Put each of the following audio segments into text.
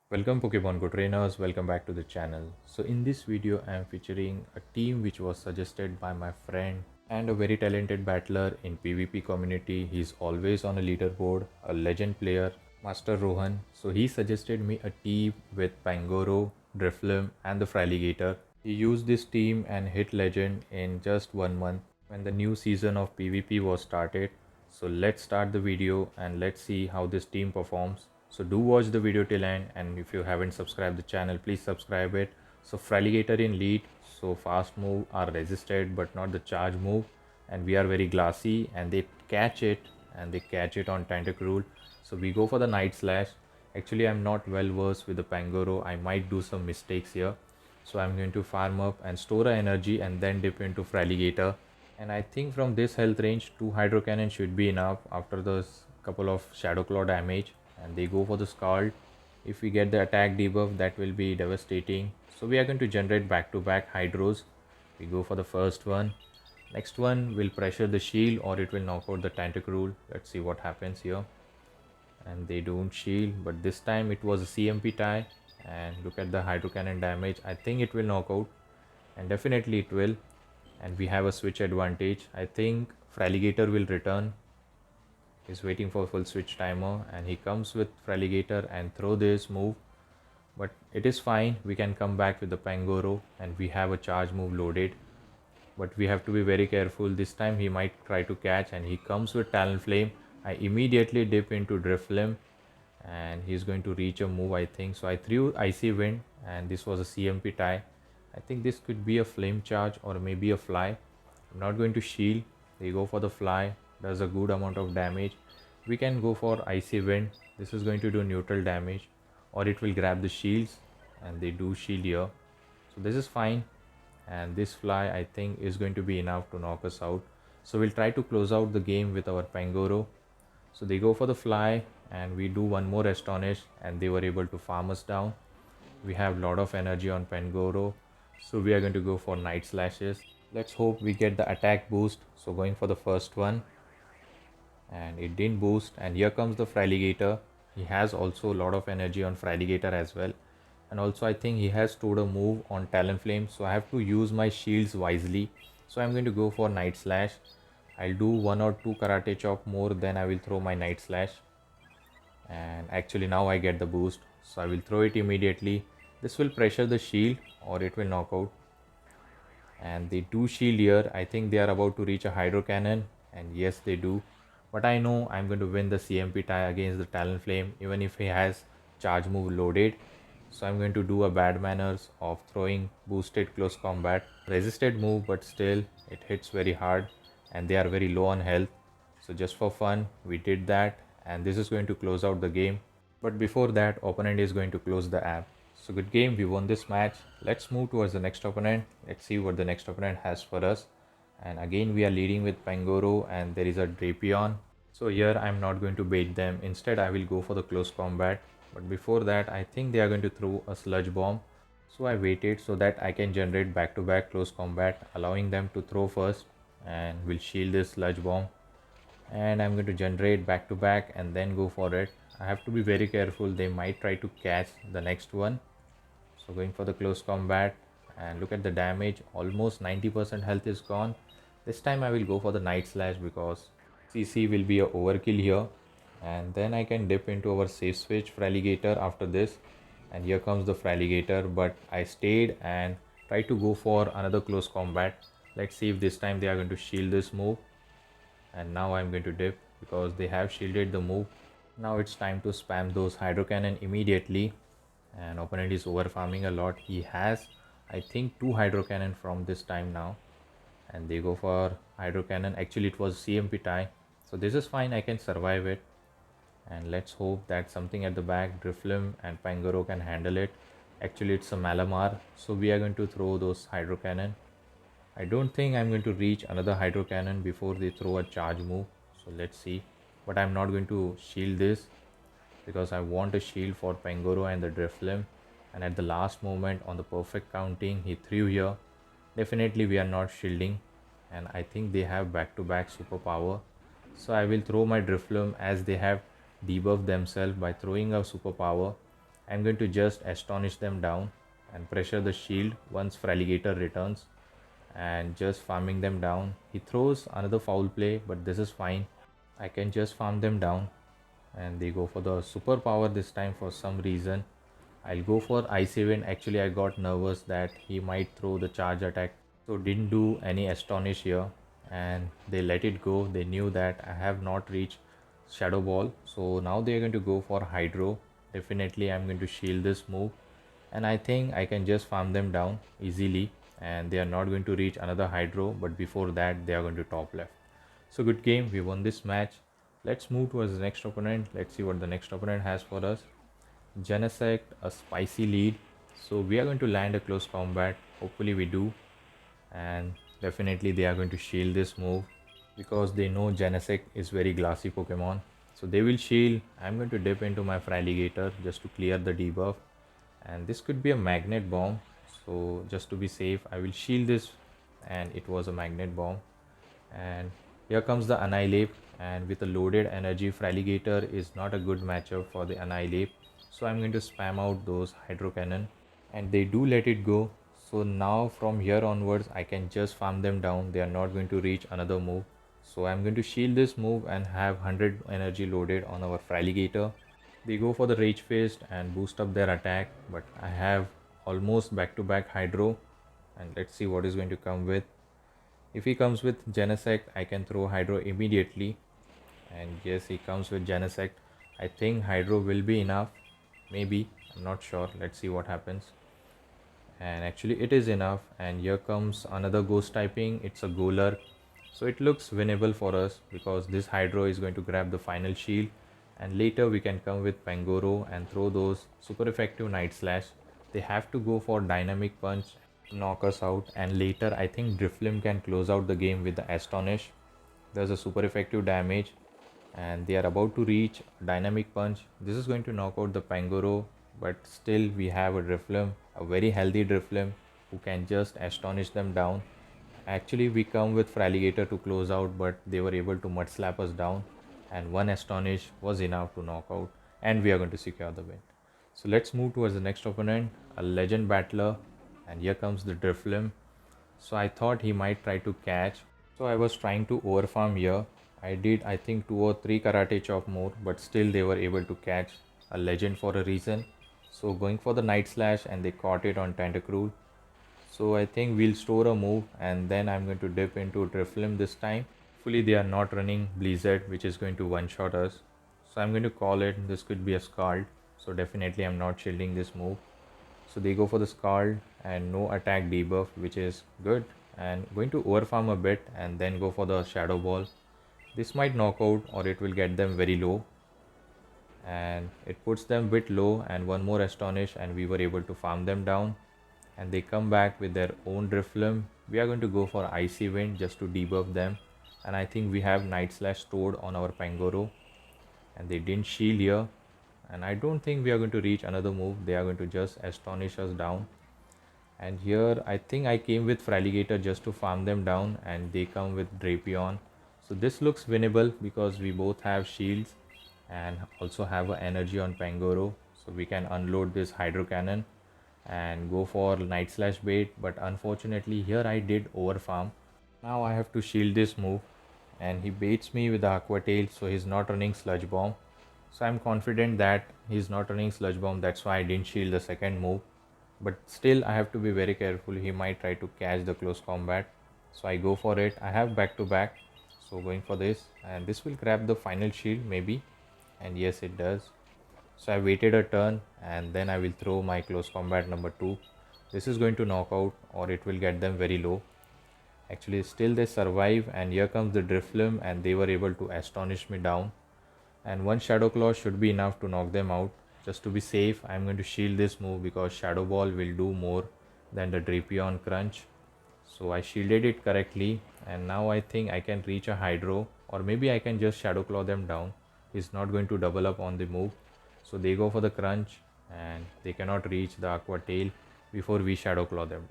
Welcome Pokemon Go trainers, welcome back to the channel. So in this video I am featuring a team which was suggested by my friend and a very talented battler in PvP community. He's always on a leaderboard, a legend player, Master Rohan. So he suggested me a team with Pangoro, Drifloon and the Alligator. He used this team and hit legend in just 1 month when the new season of PvP was started. So let's start the video and let's see how this team performs. So do watch the video till end, and if you haven't subscribed the channel, please subscribe it. So Alligator in lead, so fast move are resisted but not the charge move, and we are very glassy and they catch it on Tentacruel. So we go for the Night Slash. Actually I'm not well versed with the Pangoro, I might do some mistakes here. So I'm going to farm up and store a energy and then dip into Alligator. And I think from this health range, 2 Hydro Cannon should be enough after those couple of Shadow Claw damage. And they go for the Scald. If we get the attack debuff, that will be devastating. So we are going to generate back-to-back Hydros. We go for the first one. Next one will pressure the shield or it will knock out the Tentacruel. Let's see what happens here. And they don't shield, but this time it was a CMP tie. And look at the Hydro Cannon damage. I think it will knock out, and definitely it will. And we have a switch advantage. I think Alligator will return. He's waiting for full switch timer and he comes with Alligator and throw this move, but it is fine. We can come back with the Pangoro and we have a charge move loaded, but we have to be very careful. This time he might try to catch and he comes with Talonflame. I immediately dip into Drifloon and he's going to reach a move, I think. So I threw Icy Wind and this was a CMP tie. I think this could be a flame charge or maybe a fly. I'm not going to shield. They go for the fly, does a good amount of damage. We can go for Icy Wind. This is going to do neutral damage, or it will grab the shields, and they do shield here. So this is fine, and this fly I think is going to be enough to knock us out. So we'll try to close out the game with our Pangoro. So they go for the fly and we do one more Astonish and they were able to farm us down. We have a lot of energy on Pangoro, so we are going to go for Night Slashes. Let's hope we get the attack boost. So going for the first one and it didn't boost, and here comes the Alligator. He has also a lot of energy on Alligator as well, and also I think he has stored a move on Talonflame, so I have to use my shields wisely. So I'm going to go for Night Slash. I'll do 1 or 2 Karate Chop more, then I will throw my Night Slash. And actually now I get the boost, so I will throw it immediately. This will pressure the shield or it will knock out. And they do shield here. I think they are about to reach a Hydro Cannon, and yes they do. But I know I'm going to win the CMP tie against the Talonflame even if he has charge move loaded. So I'm going to do a bad manners of throwing boosted close combat. Resisted move, but still it hits very hard and they are very low on health. So just for fun we did that, and this is going to close out the game. But before that, opponent is going to close the app. So good game, we won this match. Let's move towards the next opponent. Let's see what the next opponent has for us. And again we are leading with Pangoro and there is a Drapion. So here I'm not going to bait them. Instead I will go for the close combat. But before that I think they are going to throw a sludge bomb. So I waited so that I can generate back-to-back close combat, allowing them to throw first, and will shield this sludge bomb. And I'm going to generate back-to-back and then go for it. I have to be very careful. They might try to catch the next one. So going for the close combat, and look at the damage. Almost 90% health is gone. This time I will go for the Night Slash because CC will be a overkill here. And then I can dip into our safe switch Alligator after this. And here comes the Alligator, but I stayed and tried to go for another close combat. Let's see if this time they are going to shield this move. And now I'm going to dip because they have shielded the move. Now it's time to spam those Hydro Cannon immediately. And opponent is over farming a lot. He has I think 2 Hydro Cannon from this time now, and they go for Hydro Cannon. Actually it was CMP tie, so this is fine, I can survive it. And let's hope that something at the back, Drifloon and Pangoro, can handle it. Actually it's a Malamar, so we are going to throw those Hydro Cannon. I don't think I'm going to reach another Hydro Cannon before they throw a charge move, so let's see. But I'm not going to shield this because I want a shield for Pangoro and the Drifloon. And at the last moment on the perfect counting he threw here. Definitely we are not shielding, and I think they have back-to-back superpower. So I will throw my Drifloon as they have debuffed themselves by throwing a superpower. I'm going to just astonish them down and pressure the shield once alligator returns and just farming them down. He throws another foul play, but this is fine. I can just farm them down and they go for the superpower this time for some reason. I'll go for ice event. Actually, I got nervous that he might throw the charge attack, so didn't do any astonish here and they let it go. They knew that I have not reached shadow ball, so now they're going to go for hydro. Definitely I'm going to shield this move and I think I can just farm them down easily and they are not going to reach another hydro, but before that they are going to top left. So good game, we won this match. Let's move towards the next opponent. Let's see what the next opponent has for us. Genesect, a spicy lead. So we are going to land a close combat. Hopefully we do. And definitely they are going to shield this move because they know Genesect is very glassy Pokemon. So they will shield. I'm going to dip into my alligator just to clear the debuff. And this could be a magnet bomb. So just to be safe, I will shield this and it was a magnet bomb. And here comes the Annihilate, and with a loaded energy, Fraligator is not a good matchup for the Annihilate. So I'm going to spam out those Hydro Cannon and they do let it go. So now from here onwards I can just farm them down. They are not going to reach another move. So I'm going to shield this move and have 100 energy loaded on our Fraligator. They go for the Rage Fist and boost up their attack, but I have almost back to back Hydro and let's see what is going to come with. If he comes with Genesect, I can throw Hydro immediately. And yes, he comes with Genesect. I think Hydro will be enough. Maybe. I'm not sure. Let's see what happens. And actually it is enough. And here comes another ghost typing. It's a Golurk. So it looks winnable for us because this Hydro is going to grab the final shield. And later we can come with Pangoro and throw those super effective Night Slash. They have to go for Dynamic Punch, knock us out, and later I think Driflim can close out the game with the Astonish. There's a super effective damage and they are about to reach Dynamic Punch. This is going to knock out the Pangoro, but still we have a Driflim, a very healthy Driflim who can just astonish them down. Actually we come with Fraligator to close out, but they were able to mud slap us down and one Astonish was enough to knock out and we are going to secure the win. So let's move towards the next opponent, a Legend Battler, and here comes the Driflim. So I thought he might try to catch. So I was trying to overfarm here. I did I think 2 or 3 karate chop more, but still they were able to catch a legend for a reason. So going for the Night Slash and they caught it on Tentacruel. So I think we'll store a move and then I'm going to dip into Driflim this time. Hopefully they are not running Blizzard, which is going to one-shot us. So I'm going to call it. This could be a Scald. So definitely I'm not shielding this move. So they go for the Scald and no attack debuff, which is good. And going to overfarm a bit and then go for the Shadow Ball. This might knock out or it will get them very low. And it puts them a bit low and one more Astonish and we were able to farm them down. And they come back with their own Driflim. We are going to go for Icy Wind just to debuff them. And I think we have Night Slash stored on our Pangoro. And they didn't shield here. And I don't think we are going to reach another move. They are going to just astonish us down. And here I think I came with Fraligator just to farm them down and they come with Drapion. So this looks winnable because we both have shields and also have an energy on Pangoro. So we can unload this Hydro Cannon and go for Night Slash bait. But unfortunately here I did overfarm. Now I have to shield this move and he baits me with the Aqua Tail, so he's not running Sludge Bomb. So I'm confident that he's not running Sludge Bomb, that's why I didn't shield the second move. But still I have to be very careful, he might try to catch the close combat. So I go for it, I have back to back. So going for this and this will grab the final shield maybe. And yes it does. So I waited a turn and then I will throw my close combat number 2. This is going to knock out or it will get them very low. Actually still they survive and here comes the Driflim and they were able to astonish me down. And one Shadow Claw should be enough to knock them out. Just to be safe, I'm going to shield this move because Shadow Ball will do more than the Drapion Crunch. So I shielded it correctly and now I think I can reach a Hydro or maybe I can just Shadow Claw them down. He's not going to double up on the move. So they go for the Crunch and they cannot reach the Aqua Tail before we Shadow Claw them.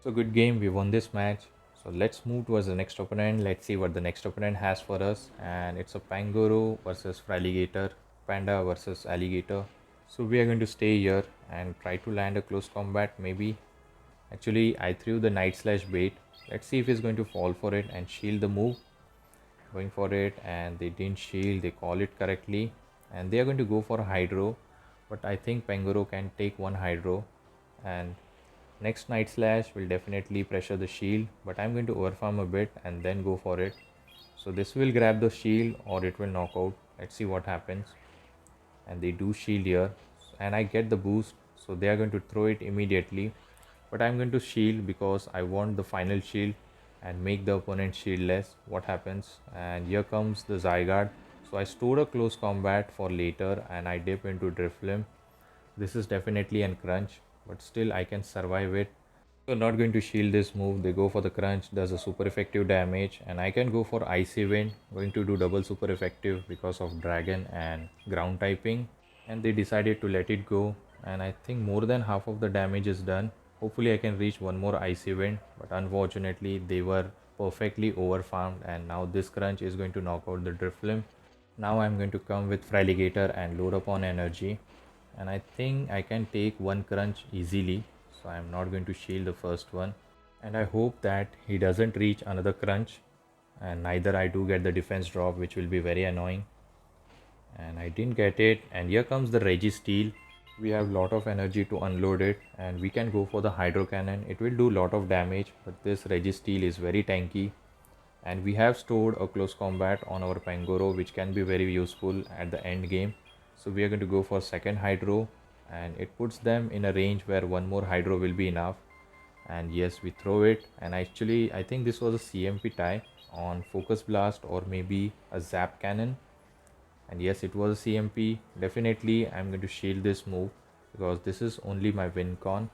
So good game, we won this match. So let's move towards the next opponent. Let's see what the next opponent has for us. And it's a Pangoro versus Fraligator, Panda versus Alligator. So we are going to stay here and try to land a close combat maybe. Actually, I threw the Night Slash bait. Let's see if he's going to fall for it and shield the move. Going for it, and they didn't shield, they call it correctly. And they are going to go for a Hydro. But I think Pangoro can take one Hydro. And next Night Slash will definitely pressure the shield. But I'm going to overfarm a bit and then go for it. So this will grab the shield or it will knock out. Let's see what happens. And they do shield here. And I get the boost. So they are going to throw it immediately, but I'm going to shield because I want the final shield and make the opponent shieldless. What happens? And here comes the Zygarde. So I stored a close combat for later and I dip into Drift Limb. This is definitely a crunch, but still I can survive it. So not going to shield this move. They go for the crunch, does a super effective damage, and I can go for Icy Wind, going to do double super effective because of dragon and ground typing. And they decided to let it go, and I think more than half of the damage is done. Hopefully I can reach one more Icy Wind, but unfortunately they were perfectly overfarmed, and now this crunch is going to knock out the Drift Limb. Now I'm going to come with Fraligator and load up on energy, and I think I can take one crunch easily, so I'm not going to shield the first one. And I hope that he doesn't reach another crunch, and neither I do get the defense drop, which will be very annoying. And I didn't get it, and here comes the Registeel. We have lot of energy to unload it, and we can go for the Hydro Cannon. It will do lot of damage, but this Registeel is very tanky. And we have stored a close combat on our Pangoro, which can be very useful at the end game. So we are going to go for second Hydro, and it puts them in a range where one more Hydro will be enough. And yes, we throw it, and actually I think this was a CMP tie on Focus Blast or maybe a Zap Cannon. And yes, it was a CMP. Definitely I'm going to shield this move because this is only my win con.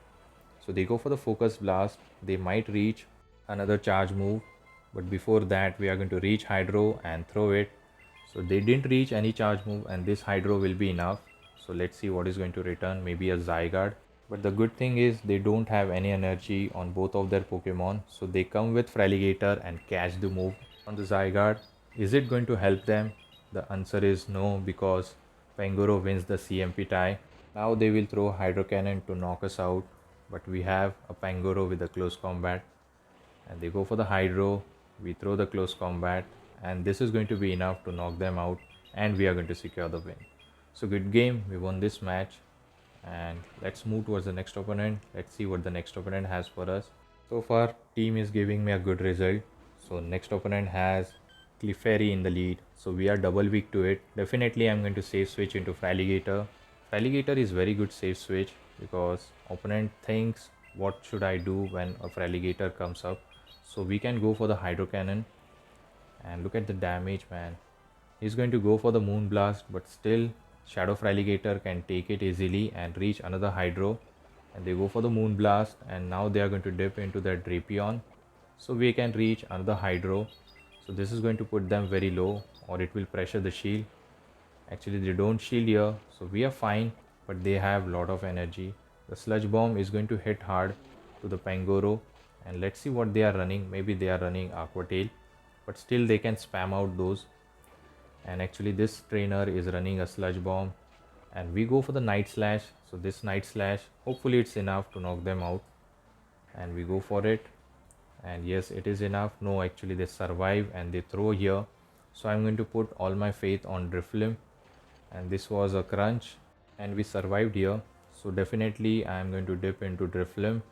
So they go for the Focus Blast. They might reach another charge move, but before that we are going to reach Hydro and throw it. So they didn't reach any charge move, and this Hydro will be enough. So let's see what is going to return, maybe a Zygarde. But the good thing is they don't have any energy on both of their Pokemon, so they come with Fraligator and catch the move on the Zygarde. Is it going to help them? The answer is no, because Pangoro wins the CMP tie. Now they will throw Hydro Cannon to knock us out, but we have a Pangoro with a close combat, and they go for the Hydro. We throw the close combat, and this is going to be enough to knock them out, and we are going to secure the win. So good game, we won this match, and let's move towards the next opponent. Let's see what the next opponent has for us. So far team is giving me a good result. So next opponent has Clefairy in the lead, so we are double weak to it. Definitely I'm going to save switch into Fraligator. Fraligator is very good save switch because opponent thinks what should I do when a Fraligator comes up. So we can go for the Hydro Cannon, and look at the damage, man. He's going to go for the Moon Blast, but still Shadow Fraligator can take it easily and reach another Hydro. And they go for the Moon Blast, and now they are going to dip into their Drapion, so we can reach another Hydro. So this is going to put them very low, or it will pressure the shield. Actually they don't shield here, so we are fine, but they have lot of energy. The Sludge Bomb is going to hit hard to the Pangoro, and let's see what they are running. Maybe they are running Aqua Tail, but still they can spam out those. And actually this trainer is running a Sludge Bomb, and we go for the Night Slash. So this Night Slash, hopefully it's enough to knock them out, and we go for it. And yes, it is enough. No, actually they survive and they throw here, so I'm going to put all my faith on Drift Limb, and this was a crunch and we survived here. So definitely I am going to dip into Drift Limb,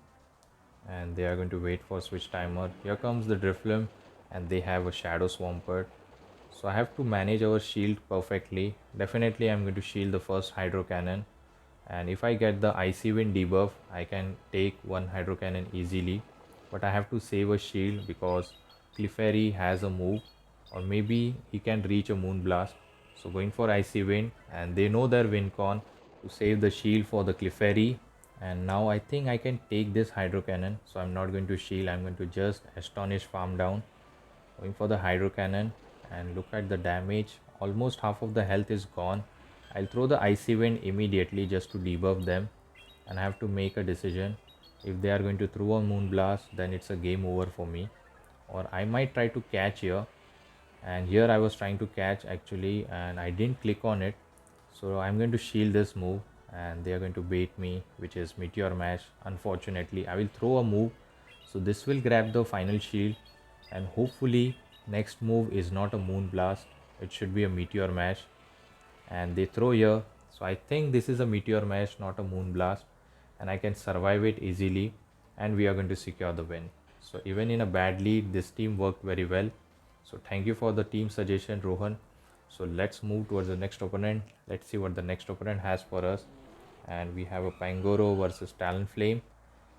and they are going to wait for switch timer. Here comes the Drift Limb, and they have a Shadow Swampert, so I have to manage our shield perfectly. Definitely I'm going to shield the first Hydro Cannon, and if I get the Icy Wind debuff I can take one Hydro Cannon easily, but I have to save a shield because Clefairy has a move, or maybe he can reach a Moon Blast. So going for Icy Wind, and they know their win con to save the shield for the Clefairy. And now I think I can take this Hydro Cannon, so I'm not going to shield, I'm going to just Astonish farm down. Going for the Hydro Cannon, and look at the damage, almost half of the health is gone. I'll throw the Icy Wind immediately just to debuff them, and I have to make a decision. If they are going to throw a Moon Blast, then it's a game over for me, or I might try to catch here. And here I was trying to catch actually, and I didn't click on it, so I'm going to shield this move, and they are going to bait me, which is Meteor Mash. Unfortunately, I will throw a move, so this will grab the final shield, and hopefully next move is not a Moon Blast, it should be a Meteor Mash. And they throw here, so I think this is a Meteor Mash, not a Moon Blast, and I can survive it easily, and we are going to secure the win. So even in a bad lead, this team worked very well. So thank you for the team suggestion, Rohan. So let's move towards the next opponent. Let's see what the next opponent has for us. And we have a Pangoro versus Talonflame.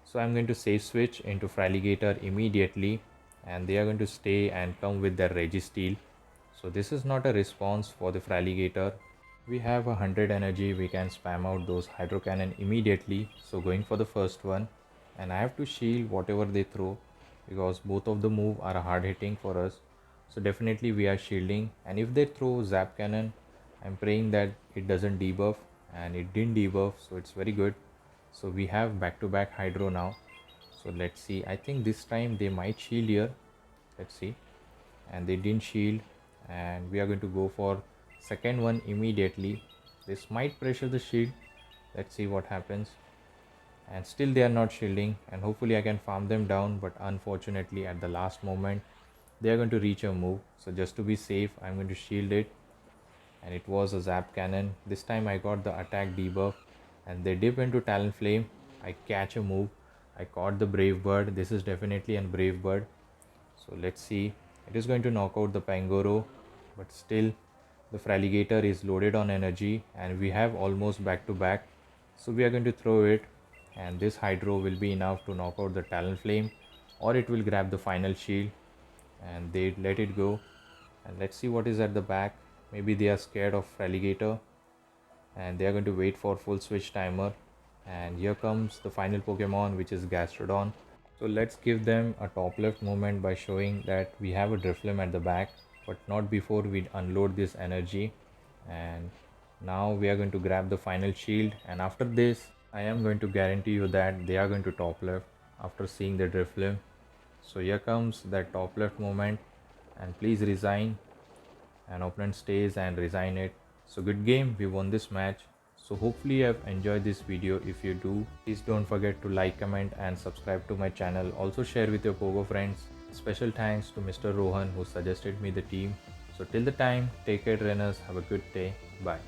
So I'm going to save switch into Alligator immediately, and they are going to stay and come with their Registeel. So this is not a response for the Alligator. We have 100 energy, we can spam out those Hydro Cannon immediately. So going for the first one, and I have to shield whatever they throw because both of the move are hard hitting for us. So definitely we are shielding, and if they throw Zap Cannon, I'm praying that it doesn't debuff, and it didn't debuff, so it's very good. So we have back to back Hydro now. So let's see, I think this time they might shield here. Let's see, and they didn't shield, and we are going to go for second one immediately. This might pressure the shield. Let's see what happens. And still they are not shielding, and hopefully I can farm them down, but unfortunately at the last moment they are going to reach a move. So just to be safe, I'm going to shield it, and it was a Zap Cannon. This time I got the attack debuff, and they dip into Talonflame. I catch a move. I caught the Brave Bird. This is definitely a Brave Bird. So let's see. It is going to knock out the Pangoro, but still the Alligator is loaded on energy, and we have almost back to back. So we are going to throw it, and this Hydro will be enough to knock out the Talonflame, or it will grab the final shield, and they let it go. And let's see what is at the back. Maybe they are scared of Alligator, and they are going to wait for full switch timer. And here comes the final Pokemon, which is Gastrodon. So let's give them a top left moment by showing that we have a Drifloon at the back, but not before we unload this energy. And now we are going to grab the final shield, and after this I am going to guarantee you that they are going to top left after seeing the Drifloon. So here comes that top left moment, and please resign, and opponent stays and resign it. So good game, we won this match. So hopefully you have enjoyed this video. If you do, please don't forget to like, comment and subscribe to my channel. Also share with your Pogo friends. Special thanks to Mr. Rohan who suggested me the team. So till the time, take care trainers, have a good day, bye.